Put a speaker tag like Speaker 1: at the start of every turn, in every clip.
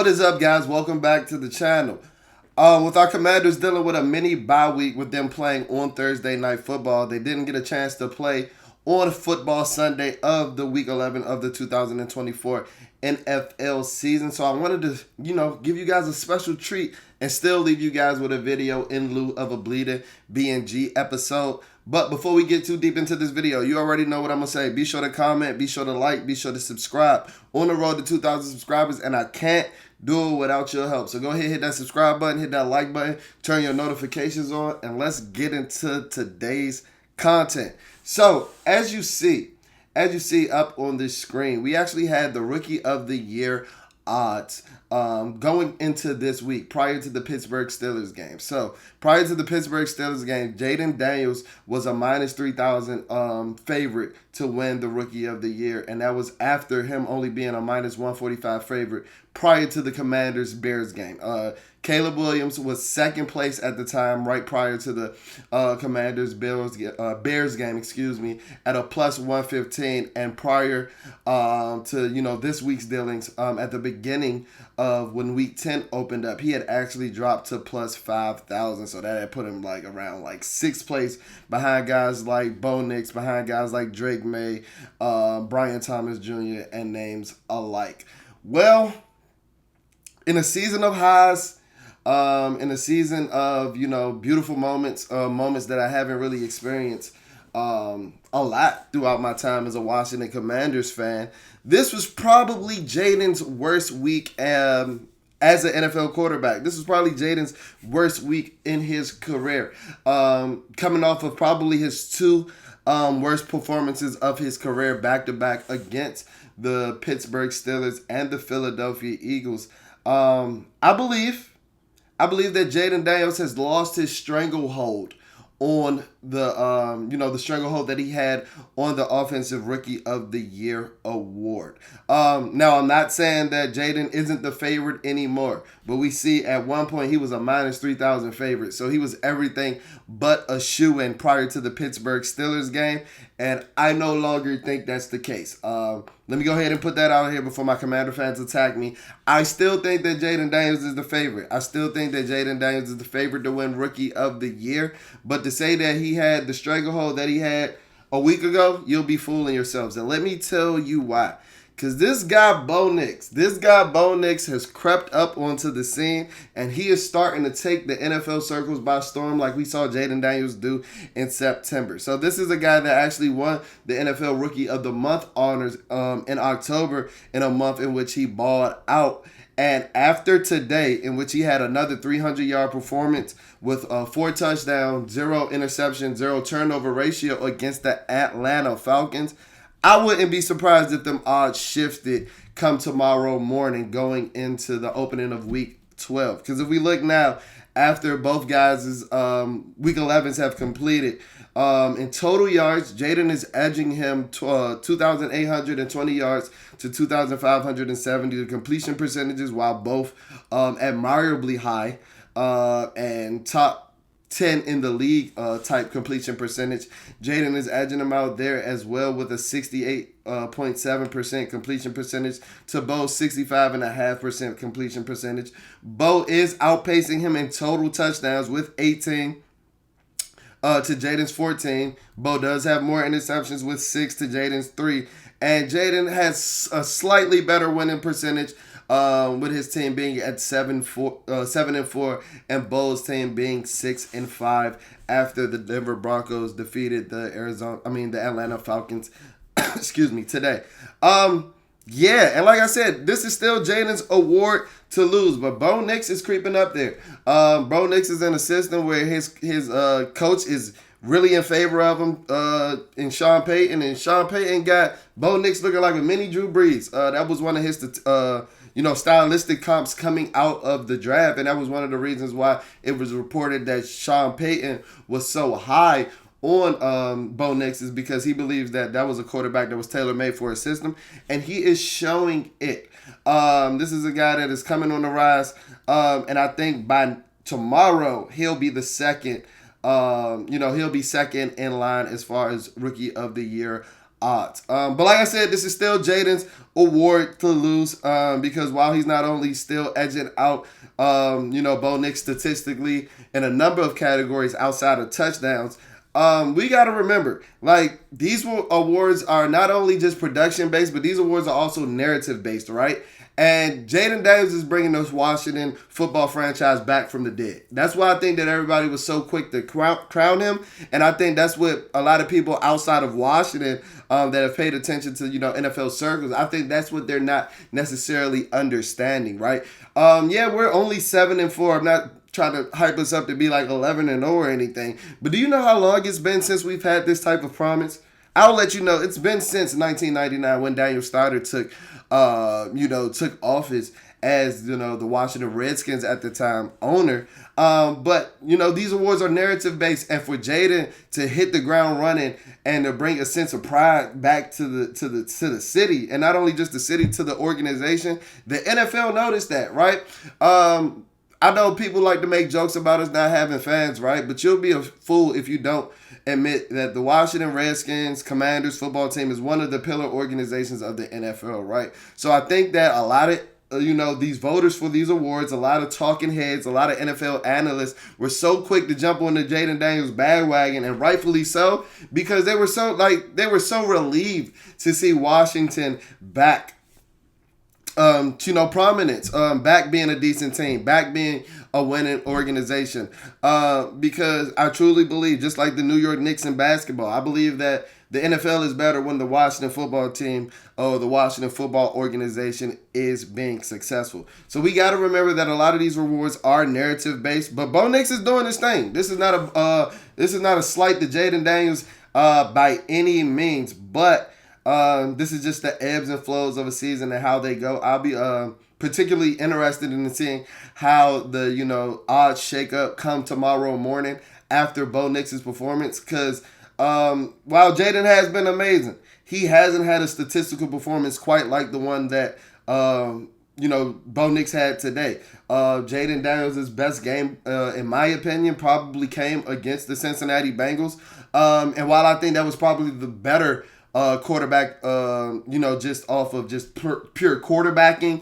Speaker 1: What is up, guys? Welcome back to the channel. With our Commanders dealing with a mini bye week with them playing on Thursday Night Football, they didn't get a chance to play on Football Sunday of the Week 11 of the 2024 NFL season. So I wanted to, give you guys a special treat and still leave you guys with a video in lieu of a bleeding B&G episode. But before we get too deep into this video, you already know what I'm going to say. Be sure to comment, be sure to like, be sure to subscribe. On the road to 2,000 subscribers, and I can't do it without your help. So go ahead, hit that subscribe button, hit that like button, turn your notifications on, and let's get into today's content. So as you see up on this screen, we actually had the Rookie of the Year odds going into this week prior to the Pittsburgh Steelers game. So prior to the Pittsburgh Steelers game, Jayden Daniels was a minus 3,000 favorite to win the Rookie of the Year, and that was after him only being a minus 145 favorite prior to the Commanders-Bears game. Caleb Williams was second place at the time, right prior to the Commanders-Bears game, at a plus 115. And prior to, this week's dealings, at the beginning of when Week 10 opened up, he had actually dropped to plus 5,000. So that had put him around sixth place behind guys like Bo Nix, behind guys like Drake May, Brian Thomas Jr., and names alike. Well, in a season of highs, in a season of, beautiful moments, moments that I haven't really experienced a lot throughout my time as a Washington Commanders fan, this was probably Jayden's worst week as an NFL quarterback. This was probably Jayden's worst week in his career, coming off of probably his two worst performances of his career back-to-back against the Pittsburgh Steelers and the Philadelphia Eagles. I believe that Jayden Daniels has lost his stranglehold on the stranglehold that he had on the Offensive Rookie of the Year award. Now, I'm not saying that Jayden isn't the favorite anymore, but we see at one point he was a minus 3,000 favorite. So he was everything but a shoo-in prior to the Pittsburgh Steelers game, and I no longer think that's the case. Let me go ahead and put that out here before my Commander fans attack me. I still think that Jayden Daniels is the favorite. I still think that Jayden Daniels is the favorite to win Rookie of the Year. But to say that he had the stranglehold that he had a week ago, you'll be fooling yourselves. And let me tell you why. Because this guy Bo Nix has crept up onto the scene, and he is starting to take the NFL circles by storm like we saw Jayden Daniels do in September. So this is a guy that actually won the NFL Rookie of the Month honors in October, in a month in which he balled out. And after today, in which he had another 300-yard performance with 4 touchdowns, 0 interception, 0 turnover ratio against the Atlanta Falcons, I wouldn't be surprised if them odds shifted come tomorrow morning going into the opening of Week 12. Because if we look now, after both guys' Week 11s have completed, in total yards, Jayden is edging him 2,820 yards to 2,570. The completion percentages, while both admirably high and top 10 in the league type completion percentage, Jayden is edging him out there as well with a 68.7% completion percentage to Bo's 65.5% completion percentage. Bo is outpacing him in total touchdowns with 18 to Jayden's 14. Bo does have more interceptions with 6 to Jayden's 3. And Jayden has a slightly better winning percentage with his team being at 7-4, and Bo's team being 6-5 after the Denver Broncos defeated the Atlanta Falcons, today. Yeah, and like I said, this is still Jayden's award to lose, but Bo Nix is creeping up there. Bo Nix is in a system where his coach is really in favor of him in Sean Payton, and Sean Payton got Bo Nix looking like a mini Drew Brees. That was one of his stylistic comps coming out of the draft, and that was one of the reasons why it was reported that Sean Payton was so high on Bo Nix, is because he believes that was a quarterback that was tailor-made for his system, and he is showing it. This is a guy that is coming on the rise, and I think by tomorrow he'll be the second. He'll be second in line as far as Rookie of the Year odds. But like I said, this is still Jayden's award to lose because while he's not only still edging out, Bo Nix statistically in a number of categories outside of touchdowns, we got to remember, like, these awards are not only just production based, but these awards are also narrative based, right? And Jayden Daniels is bringing this Washington football franchise back from the dead. That's why I think that everybody was so quick to crown him. And I think that's what a lot of people outside of Washington that have paid attention to, NFL circles, I think that's what they're not necessarily understanding, right? We're only 7-4. I'm not trying to hype us up to be like 11-0 or anything. But do you know how long it's been since we've had this type of promise? I'll let you know. It's been since 1999 when Daniel Snyder took office as, the Washington Redskins at the time owner. But these awards are narrative based, and for Jayden to hit the ground running and to bring a sense of pride back to the city, and not only just the city, to the organization, the NFL noticed that, right? I know people like to make jokes about us not having fans, right? But you'll be a fool if you don't admit that the Washington Redskins Commanders football team is one of the pillar organizations of the NFL, right? So I think that a lot of these voters for these awards, a lot of talking heads, a lot of NFL analysts were so quick to jump on the Jayden Daniels bandwagon, and rightfully so, because they were so relieved to see Washington back prominence, back being a decent team, back being a winning organization. Because I truly believe, just like the New York Knicks in basketball, I believe that the NFL is better when the Washington football team or the Washington football organization is being successful. So we got to remember that a lot of these rewards are narrative based, but Bo Nix is doing his thing. This is not a slight to Jayden Daniels by any means, but this is just the ebbs and flows of a season and how they go. I'll be particularly interested in seeing how the odds shake up come tomorrow morning after Bo Nix's performance, because while Jayden has been amazing, he hasn't had a statistical performance quite like the one that Bo Nix had today. Jayden Daniels' best game, in my opinion, probably came against the Cincinnati Bengals. And while I think that was probably the better quarterback, just off of just pure quarterbacking,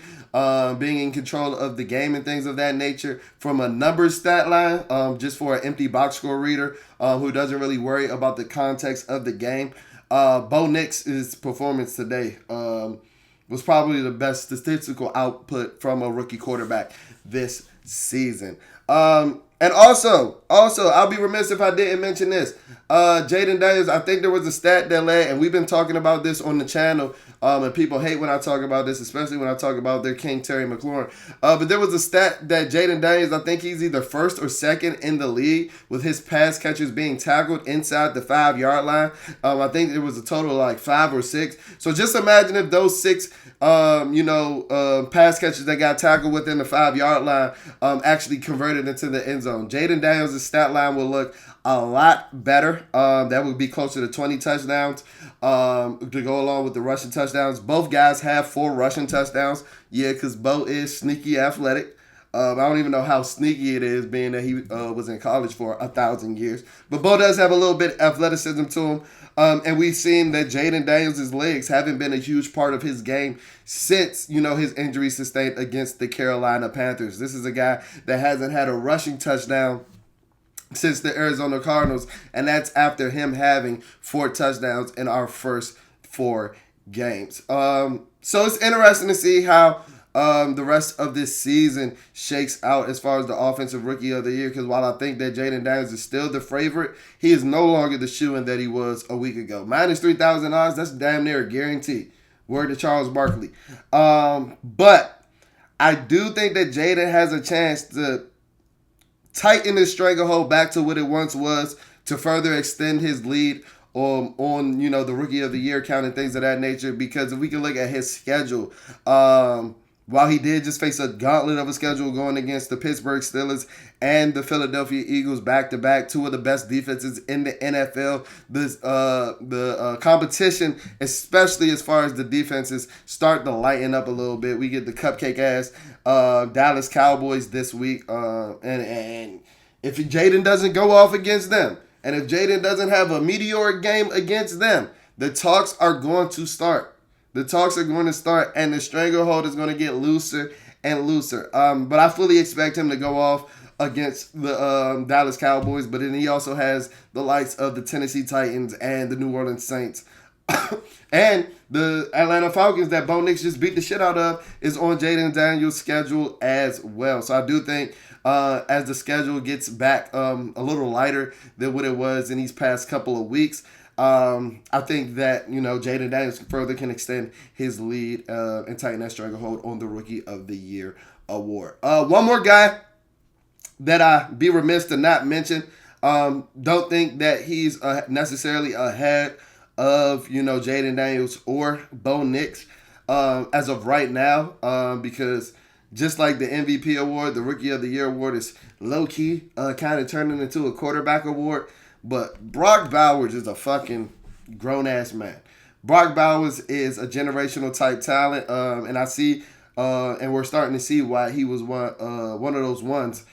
Speaker 1: being in control of the game and things of that nature, from a numbers stat line, just for an empty box score reader who doesn't really worry about the context of the game, Bo Nix's performance today was probably the best statistical output from a rookie quarterback this season. And also, I'll be remiss if I didn't mention this. Jayden Daniels, I think there was a stat that led, and we've been talking about this on the channel, and people hate when I talk about this, especially when I talk about their king, Terry McLaurin. But there was a stat that Jayden Daniels, I think he's either first or second in the league with his pass catchers being tackled inside the 5-yard line. I think it was a total of like 5 or 6. So just imagine if those 6 pass catchers that got tackled within the 5-yard line actually converted into the end zone. Jayden Daniels' stat line will look a lot better. That would be closer to 20 touchdowns to go along with the rushing touchdowns. Both guys have 4 rushing touchdowns. Yeah, because Bo is sneaky athletic. I don't even know how sneaky it is, being that he was in college for 1,000 years. But Bo does have a little bit of athleticism to him. And we've seen that Jayden Daniels' legs haven't been a huge part of his game since, his injury sustained against the Carolina Panthers. This is a guy that hasn't had a rushing touchdown since the Arizona Cardinals, and that's after him having 4 touchdowns in our first 4 games. So it's interesting to see how the rest of this season shakes out as far as the offensive rookie of the year, because while I think that Jayden Daniels is still the favorite, he is no longer the shoo-in that he was a week ago. Minus 3,000 odds, that's damn near a guarantee. Word to Charles Barkley. But I do think that Jayden has a chance to tighten his stranglehold back to what it once was, to further extend his lead on the rookie of the year count and things of that nature. Because if we can look at his schedule, while he did just face a gauntlet of a schedule going against the Pittsburgh Steelers and the Philadelphia Eagles back-to-back, 2 of the best defenses in the NFL, the competition, especially as far as the defenses, start to lighten up a little bit. We get the cupcake-ass Dallas Cowboys this week. And if Jayden doesn't go off against them, and if Jayden doesn't have a meteoric game against them, The talks are going to start. The talks are going to start, and the stranglehold is going to get looser and looser. But I fully expect him to go off against the Dallas Cowboys. But then he also has the likes of the Tennessee Titans and the New Orleans Saints. And the Atlanta Falcons that Bo Nix just beat the shit out of is on Jayden Daniels' schedule as well. So I do think as the schedule gets back a little lighter than what it was in these past couple of weeks, I think that, Jayden Daniels further can extend his lead and tighten that stranglehold on the Rookie of the Year award. One more guy that I'd be remiss to not mention. Don't think that he's necessarily ahead of, Jayden Daniels or Bo Nix as of right now, because just like the MVP award, the Rookie of the Year award is low-key kind of turning into a quarterback award. But Brock Bowers is a fucking grown-ass man. Brock Bowers is a generational type talent, and I see, and we're starting to see why he was one of those ones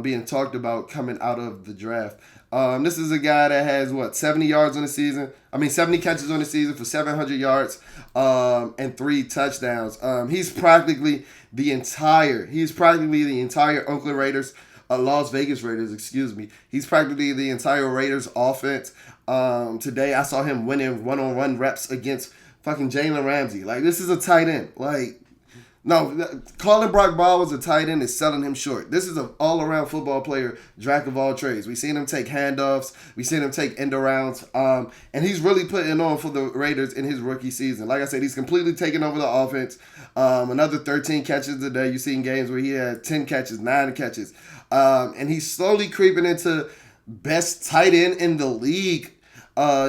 Speaker 1: being talked about coming out of the draft. This is a guy that has 70 yards on the season. 70 catches on the season for 700 yards and 3 touchdowns. He's practically the entire Oakland Raiders. Las Vegas Raiders, excuse me. He's practically the entire Raiders offense. Today I saw him winning one-on-one reps against fucking Jalen Ramsey. Like, this is a tight end. Like, no, calling Brock Bowers a tight end is selling him short. This is an all-around football player, jack of all trades. We've seen him take handoffs. We've seen him take end arounds. And he's really putting on for the Raiders in his rookie season. Like I said, he's completely taken over the offense. Another 13 catches a day. You've seen games where he had 10 catches, 9 catches. And he's slowly creeping into best tight end in the league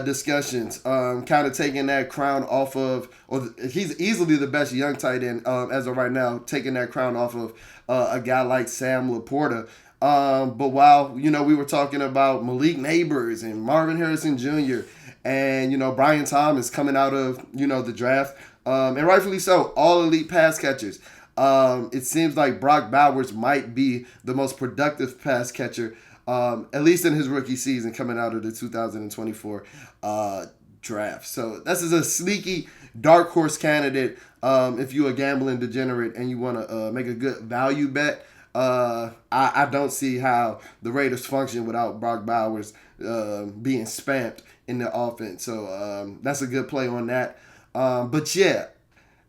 Speaker 1: discussions, kind of taking that crown off of, or he's easily the best young tight end as of right now, taking that crown off of a guy like Sam Laporta. But while, we were talking about Malik Neighbors and Marvin Harrison Jr. and, Brian Thomas coming out of, the draft, and rightfully so, all elite pass catchers. It seems like Brock Bowers might be the most productive pass catcher, at least in his rookie season coming out of the 2024 draft. So this is a sneaky dark horse candidate if you're a gambling degenerate and you want to make a good value bet. I don't see how the Raiders function without Brock Bowers being spamped in the offense. So that's a good play on that. But yeah,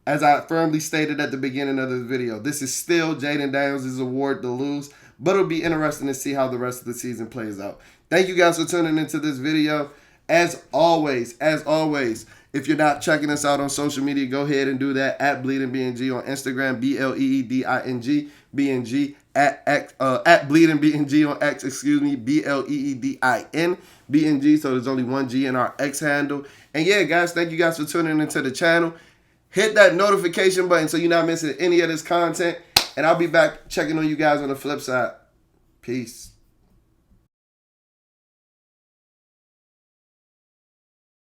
Speaker 1: as I firmly stated at the beginning of the video, this is still Jayden Daniels' award to lose, but it'll be interesting to see how the rest of the season plays out. Thank you guys for tuning into this video. As always, if you're not checking us out on social media, go ahead and do that at BleedingBNG on Instagram, BleedingBNG, BNG at BleedingBNG on X, BleedingBNG. So there's only one G in our X handle. And yeah, guys, thank you guys for tuning into the channel. Hit that notification button so you're not missing any of this content. And I'll be back checking on you guys on the flip side. Peace.